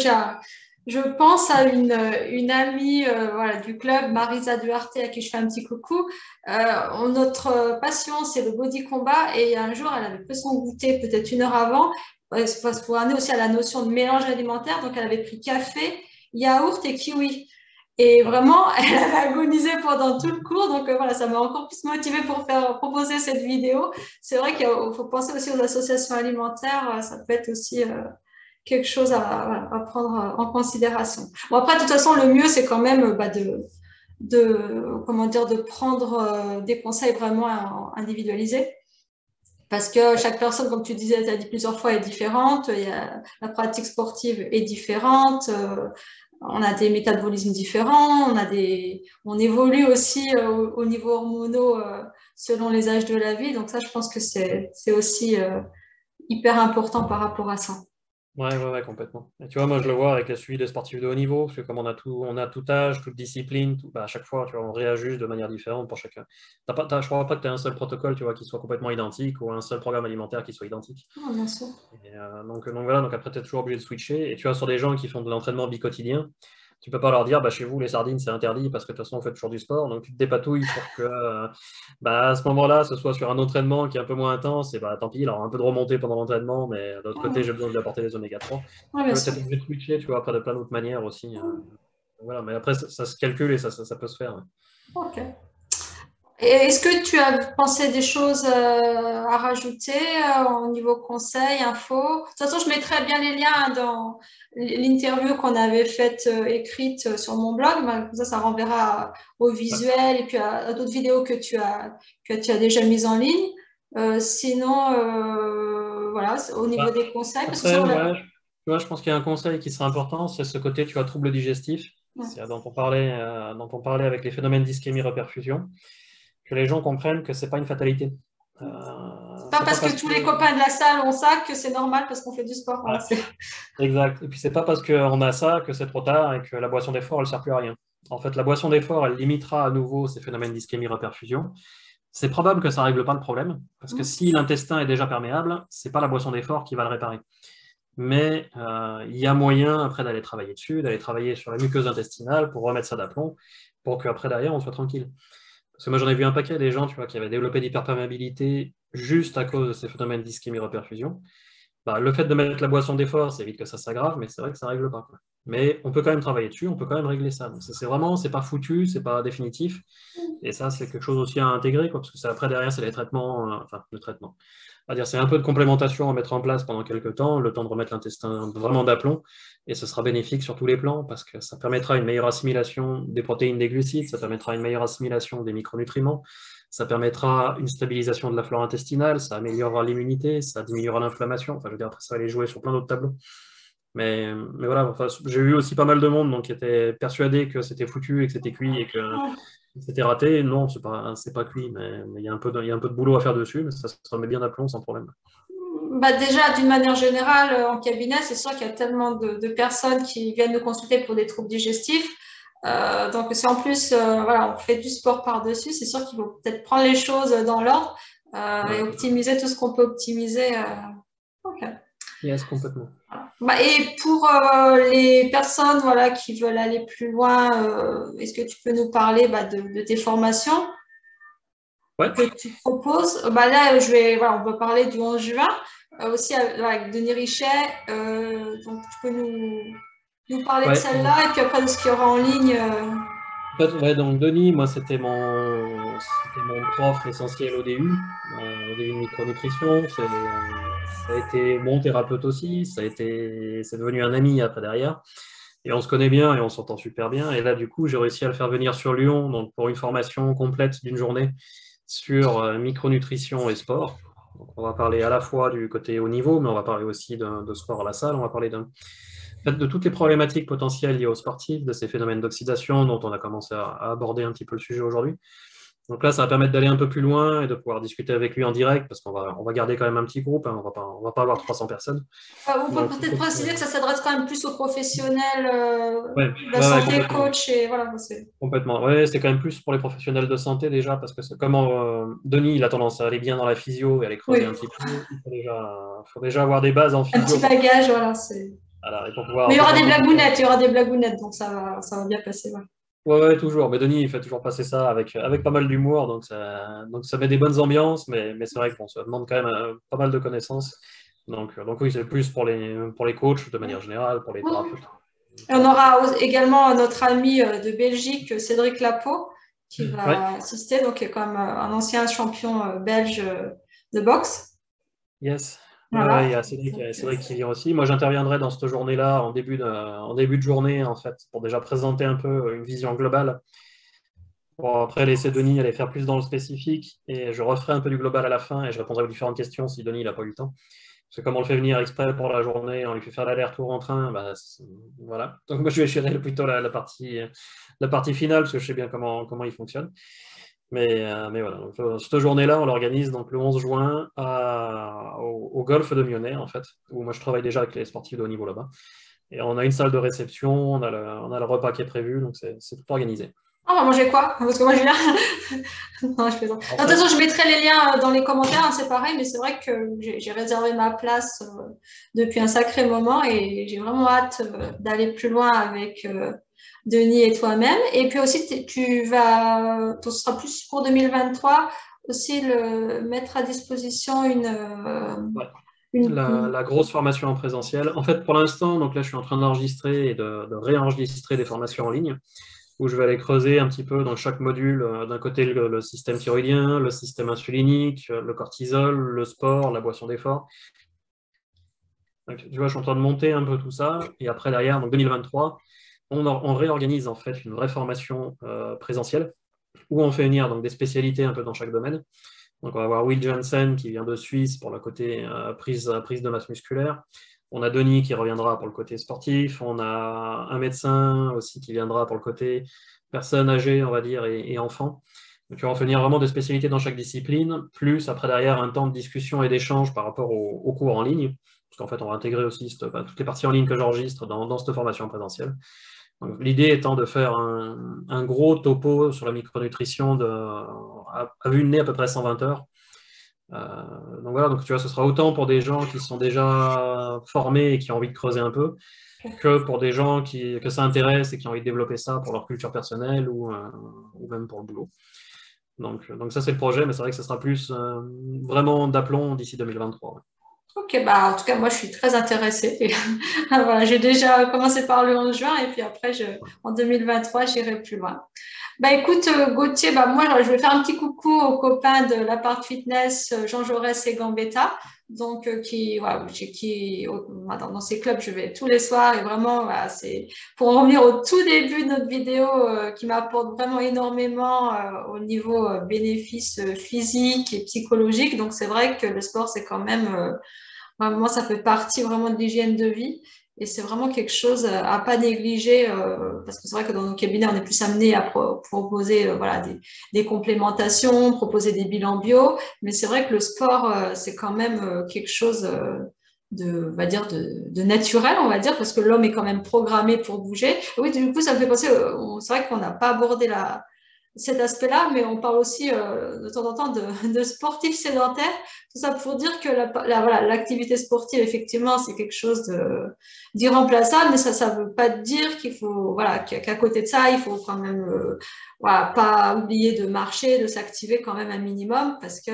Je pense à une amie voilà, du club, Marisa Duarte, à qui je fais un petit coucou. Notre passion, c'est le body combat. Et un jour, elle avait pris son goûter peut-être une heure avant. C'est parce qu'on est aussi à la notion de mélange alimentaire. Donc, elle avait pris café, yaourt et kiwi. Et vraiment, elle avait agonisé pendant tout le cours. Donc, voilà, ça m'a encore plus motivée pour faire proposer cette vidéo. C'est vrai qu'il faut penser aussi aux associations alimentaires. Ça peut être aussi quelque chose à prendre en considération. Bon, après, de toute façon, le mieux, c'est quand même comment dire, de prendre des conseils vraiment individualisés. Parce que chaque personne, comme tu disais, tu as dit plusieurs fois, est différente. La pratique sportive est différente. On a des métabolismes différents. On évolue aussi au niveau hormonaux selon les âges de la vie. Donc ça, je pense que c'est aussi hyper important par rapport à ça. Ouais, complètement. Et tu vois, moi, je le vois avec le suivi des sportifs de haut niveau, parce que comme on a tout âge, toute discipline, bah, à chaque fois, tu vois, on réajuste de manière différente pour chacun. Je crois pas que tu as un seul protocole, tu vois, qui soit complètement identique ou un seul programme alimentaire qui soit identique. Ah, bien sûr. Donc voilà, donc après, tu es toujours obligé de switcher. Et tu vois, sur des gens qui font de l'entraînement bicotidien, tu peux pas leur dire, bah, chez vous, les sardines, c'est interdit parce que de toute façon, on fait toujours du sport. Donc, tu te dépatouilles pour que, bah, à ce moment-là, ce soit sur un entraînement qui est un peu moins intense. Et bah, tant pis, il aura un peu de remontée pendant l'entraînement, mais de l'autre côté, j'ai besoin de lui apporter les oméga 3. Ah, Tu bien vois, tu sûr. es obligé de switcher, tu vois, après, de plein d'autres manières aussi. Voilà, mais après, ça se calcule et ça peut se faire. Ouais. Ok. Et est-ce que tu as pensé des choses à rajouter au niveau conseil, info? De toute façon, je mettrai bien les liens dans l'interview qu'on avait faite écrite sur mon blog. Ben, comme ça renverra au Ouais. visuel et puis à d'autres vidéos que tu as déjà mises en ligne. Sinon, voilà, au niveau Bah, des conseils, parce que ça, après, voilà. ouais, tu vois, je pense qu'il y a un conseil qui sera important, c'est ce côté, tu vois, trouble digestif. C'est dont on parlait avec les phénomènes d'ischémie-reperfusion, que les gens comprennent que c'est pas une fatalité. C'est pas C'est pas parce que parce tous que les copains de la salle ont ça que c'est normal parce qu'on fait du sport. Voilà, ouais, exact. Et puis c'est pas parce qu'on a ça que c'est trop tard et que la boisson d'effort elle sert plus à rien. En fait, la boisson d'effort elle limitera à nouveau ces phénomènes d'ischémie-reperfusion. C'est probable que ça règle pas le problème parce que si l'intestin est déjà perméable, c'est pas la boisson d'effort qui va le réparer. Mais il y a moyen après d'aller travailler dessus, d'aller travailler sur la muqueuse intestinale pour remettre ça d'aplomb, pour qu'après derrière on soit tranquille. Parce que moi, j'en ai vu un paquet des gens, tu vois, qui avaient développé l'hyperperméabilité juste à cause de ces phénomènes d'ischémie-reperfusion. Bah, le fait de mettre la boisson d'effort, ça évite que ça s'aggrave, mais c'est vrai que ça ne règle pas, quoi. Mais on peut quand même travailler dessus, on peut quand même régler ça. Donc, c'est vraiment, c'est pas foutu, c'est pas définitif. Et ça, c'est quelque chose aussi à intégrer, quoi, parce que après, derrière, c'est les traitements, enfin, le traitement. On va dire, c'est un peu de complémentation à mettre en place pendant quelques temps, le temps de remettre l'intestin vraiment d'aplomb, et ce sera bénéfique sur tous les plans, parce que ça permettra une meilleure assimilation des protéines, des glucides, ça permettra une meilleure assimilation des micronutriments, ça permettra une stabilisation de la flore intestinale, ça améliorera l'immunité, ça diminuera l'inflammation, enfin, je veux dire, après, ça va aller jouer sur plein d'autres tableaux. Mais voilà, enfin, j'ai eu aussi pas mal de monde donc, qui était persuadé que c'était foutu et que c'était cuit et que c'était raté. Non, c'est pas cuit, mais il y a un peu de boulot à faire dessus, mais ça se remet bien d'aplomb sans problème. Bah déjà, d'une manière générale, en cabinet, c'est sûr qu'il y a tellement de personnes qui viennent nous consulter pour des troubles digestifs. Donc, si en plus, voilà, on fait du sport par-dessus, c'est sûr qu'il faut peut-être prendre les choses dans l'ordre et Ouais. optimiser tout ce qu'on peut optimiser. Ok. Yes, complètement. Bah, et pour les personnes voilà, qui veulent aller plus loin, est-ce que tu peux nous parler de tes formations Ouais. que tu proposes? Bah, là, voilà, on va parler du 11 juin, aussi avec Denis Richet. Donc, tu peux nous parler de Ouais. celle-là et puis après de ce qu'il y aura en ligne. En fait, ouais, donc Denis, moi, c'était mon prof essentiel au DU de micronutrition. Ça a été mon thérapeute aussi. C'est devenu un ami après derrière. Et on se connaît bien et on s'entend super bien. Et là, du coup, j'ai réussi à le faire venir sur Lyon donc pour une formation complète d'une journée sur micronutrition et sport. Donc, on va parler à la fois du côté haut niveau, mais on va parler aussi de sport à la salle. On va parler de toutes les problématiques potentielles liées aux sportifs, de ces phénomènes d'oxydation dont on a commencé à aborder un petit peu le sujet aujourd'hui. Donc là, ça va permettre d'aller un peu plus loin et de pouvoir discuter avec lui en direct parce on va garder quand même un petit groupe, hein, on va pas avoir 300 personnes. On peut Donc, peut-être préciser que ça s'adresse quand même plus aux professionnels de la ouais, santé, complètement. coach et voilà. Complètement. Ouais, c'est quand même plus pour les professionnels de santé déjà, parce que c'est comment Denis, il a tendance à aller bien dans la physio et à aller creuser Oui, un petit peu. Faut déjà avoir des bases en un petit physio. bagage, voilà. Voilà, et pour pouvoir Mais il y aura des vraiment... blagounettes, donc ça va bien passer. Ouais. Ouais, toujours. Mais Denis, il fait toujours passer ça avec pas mal d'humour, donc ça met des bonnes ambiances, mais c'est vrai que bon, ça demande quand même pas mal de connaissances. Donc oui, c'est plus pour les coachs de manière générale, pour les thérapeutes. Et on aura également notre ami de Belgique, Cédric Lapo, qui Ouais, va assister, donc qui est comme un ancien champion belge de boxe. yes. Ouais, il Voilà. y a Cédric qui vient aussi. Moi, j'interviendrai dans cette journée-là en début de journée, en fait, pour déjà présenter un peu une vision globale. Pour après laisser Denis aller faire plus dans le spécifique et je referai un peu du global à la fin et je répondrai aux différentes questions si Denis n'a pas eu le temps. Parce que comme on le fait venir exprès pour la journée, on lui fait faire l'aller-retour en train, bah, voilà. Donc moi, je vais gérer plutôt la partie finale parce que je sais bien comment il fonctionne. Mais voilà, donc, cette journée-là, on l'organise donc le 11 juin au golf de Myonnais, en fait, où moi je travaille déjà avec les sportifs de haut niveau là-bas. Et on a une salle de réception, on a le repas qui est prévu, donc c'est tout organisé. On va manger quoi? Parce que moi, je viens. Non, je plaisante. Alors De toute ça, façon, je mettrai les liens dans les commentaires, hein, c'est pareil, mais c'est vrai que j'ai réservé ma place depuis un sacré moment et j'ai vraiment hâte d'aller plus loin avec Denis et toi-même. Et puis aussi, ce sera plus pour 2023, aussi mettre à disposition ouais. une... La grosse formation en présentiel. En fait, pour l'instant, donc là, je suis en train d'enregistrer et de réenregistrer des formations en ligne où je vais aller creuser un petit peu dans chaque module, d'un côté le système thyroïdien, le système insulinique, le cortisol, le sport, la boisson d'effort. Donc, tu vois, je suis en train de monter un peu tout ça. Et après, derrière, donc 2023, on réorganise en fait une vraie formation présentielle où on fait venir donc, des spécialités un peu dans chaque domaine. Donc, on va avoir Will Janssen qui vient de Suisse pour le côté prise de masse musculaire. On a Denis qui reviendra pour le côté sportif. On a un médecin aussi qui viendra pour le côté personnes âgées, on va dire, et enfants. Donc, on va venir vraiment des spécialités dans chaque discipline, plus après derrière un temps de discussion et d'échange par rapport aux cours en ligne. Parce qu'en fait, on va intégrer aussi toutes les parties en ligne que j'enregistre dans cette formation présentielle. L'idée étant de faire un gros topo sur la micronutrition à vue de nez à peu près 120 heures. Donc voilà, donc tu vois, ce sera autant pour des gens qui sont déjà formés et qui ont envie de creuser un peu, que pour des gens que ça intéresse et qui ont envie de développer ça pour leur culture personnelle ou même pour le boulot. Donc ça, c'est le projet, mais c'est vrai que ce sera plus vraiment d'aplomb d'ici 2023. Ouais. Ok, bah, en tout cas, moi, je suis très intéressée. Et, voilà, j'ai déjà commencé par le 11 juin et puis après, en 2023, j'irai plus loin. Bah, écoute, Gauthier, bah, moi, je vais faire un petit coucou aux copains de la part fitness Jean Jaurès et Gambetta. Donc, voilà, dans ces clubs, je vais tous les soirs et vraiment, voilà, c'est pour en revenir au tout début de notre vidéo qui m'apporte vraiment énormément au niveau bénéfices physiques et psychologiques. Donc, c'est vrai que le sport, c'est quand même moi, ça fait partie vraiment de l'hygiène de vie et c'est vraiment quelque chose à pas négliger parce que c'est vrai que dans nos cabinets, on est plus amené à proposer voilà, des complémentations, proposer des bilans bio, mais c'est vrai que le sport, c'est quand même quelque chose on va dire de naturel, on va dire, parce que l'homme est quand même programmé pour bouger. Oui, du coup, ça me fait penser, c'est vrai qu'on n'a pas abordé cet aspect-là, mais on parle aussi de temps en temps de sportifs sédentaires. Tout ça pour dire que voilà, l'activité sportive, effectivement, c'est quelque chose d'irremplaçable, mais ça veut pas dire qu'il faut, voilà, qu'à côté de ça, il faut quand même, voilà, pas oublier de marcher, de s'activer quand même un minimum, parce que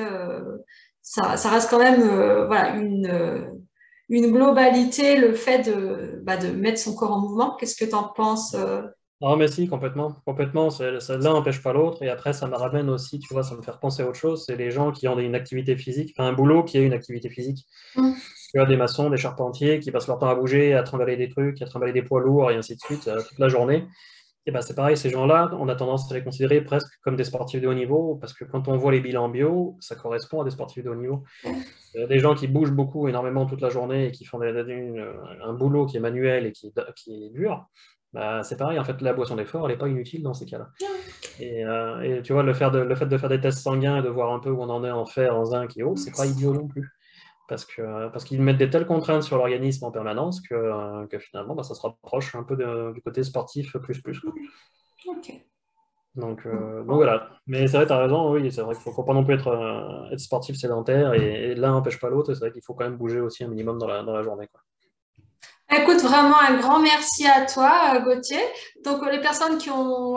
ça reste quand même, voilà, une globalité, le fait de mettre son corps en mouvement. Qu'est-ce que tu en penses Non, mais si, complètement. Complètement, l'un n'empêche pas l'autre. Et après, ça me ramène aussi, tu vois, ça me fait repenser à autre chose. C'est les gens qui ont une activité physique, enfin un boulot qui a une activité physique. Tu as des maçons, des charpentiers qui passent leur temps à bouger, à trimballer des trucs, à trimballer des poids lourds et ainsi de suite toute la journée. Et ben, c'est pareil, ces gens-là, on a tendance à les considérer presque comme des sportifs de haut niveau, parce que quand on voit les bilans bio, ça correspond à des sportifs de haut niveau. Des gens qui bougent beaucoup, énormément toute la journée et qui font un boulot qui est manuel et qui est dur, bah, c'est pareil, en fait, la boisson d'effort, elle n'est pas inutile dans ces cas-là. Et tu vois, le fait de faire des tests sanguins et de voir un peu où on en est en fer, en zinc et autres, c'est pas idiot non plus. Parce qu'ils mettent des telles contraintes sur l'organisme en permanence que finalement, bah, ça se rapproche un peu du côté sportif plus. Quoi. Ok. Donc voilà. Mais c'est vrai, tu as raison, oui, c'est vrai qu'il ne faut pas non plus être sportif sédentaire et l'un n'empêche pas l'autre. C'est vrai qu'il faut quand même bouger aussi un minimum dans la journée. Quoi. Écoute, vraiment un grand merci à toi, Gauthier. Donc, les personnes qui ont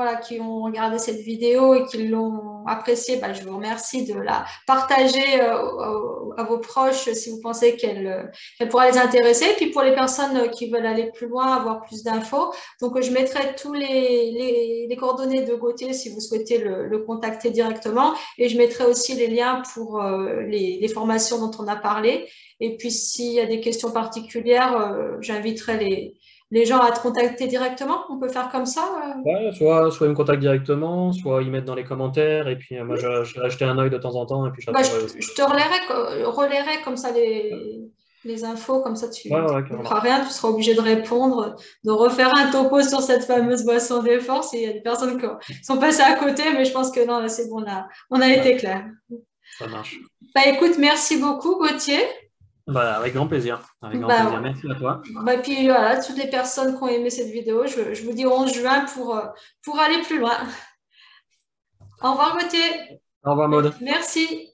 regardé cette vidéo et qui l'ont appréciée, bah, je vous remercie de la partager à vos proches si vous pensez qu'elle pourra les intéresser. Et puis, pour les personnes qui veulent aller plus loin, avoir plus d'infos, donc je mettrai tous les coordonnées de Gauthier si vous souhaitez le contacter directement. Et je mettrai aussi les liens pour les formations dont on a parlé. Et puis, s'il y a des questions particulières, j'inviterai les gens à te contacter directement. On peut faire comme ça. Ouais, soit ils me contactent directement, soit ils mettent dans les commentaires, et puis moi je vais acheter un œil de temps en temps, et puis je Bah, répondrai aussi. je te relayerai comme ça les infos, comme ça Ouais, tu ouais, ne carrément. feras rien, tu seras obligé de répondre, de refaire un topo sur cette fameuse boisson des forces. Il y a des personnes qui sont passées à côté, mais je pense que non, là c'est bon, on a Ouais, été clair. ça marche. Bah écoute, merci beaucoup Gauthier. Bah, avec grand plaisir. Avec grand Bah, plaisir. ouais. Merci à toi. Bah, puis voilà, toutes les personnes qui ont aimé cette vidéo, je vous dis au 11 juin pour aller plus loin. Au revoir Gauthier. Au revoir, Maud. Merci.